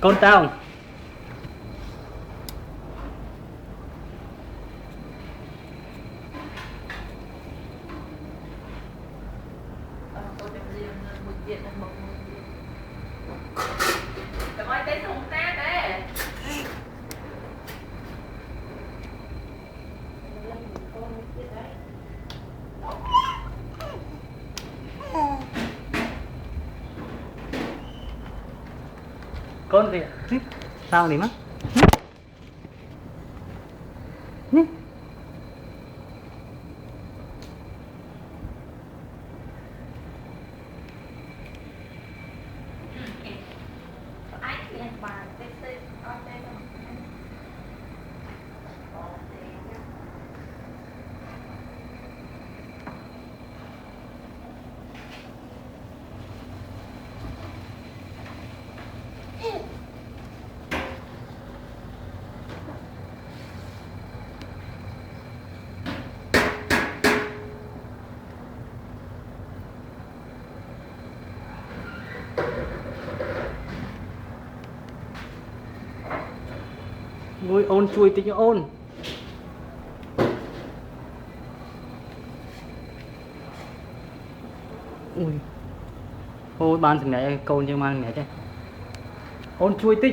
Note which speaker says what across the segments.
Speaker 1: con tao con gì sao đi mất ngồi ôn chui tí cho ôn ui ôi ban thằng này câu nhưng mang này chứ ôn chui tí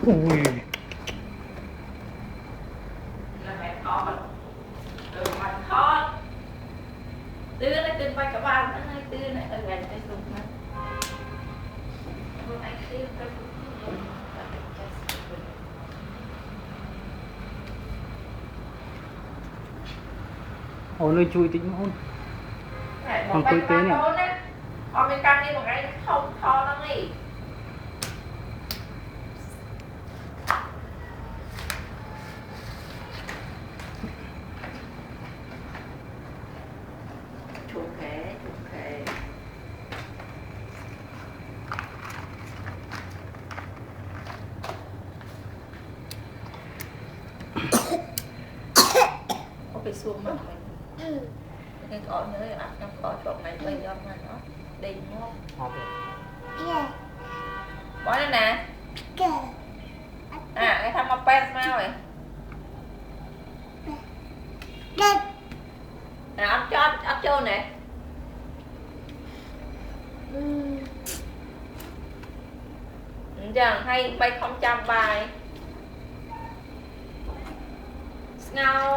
Speaker 1: ui
Speaker 2: đưa nó trên vai cả ba nó hơi đưa này ở gần tay sụp này anh đưa cái
Speaker 1: ôn ơi chui tí ôn
Speaker 2: còn
Speaker 1: chui tế nè
Speaker 2: họ bên cạnh đi một cái không to lắm đi chủ thể có bị xuông mà nên có nhớ là nó có trộn này bây giờ mà nó đi đúng không? Bỏ lên nè. À cái thằng mà pen mau rồi. Nè ấp cho nè. Chẳng hay bay không chăm bài. Ngao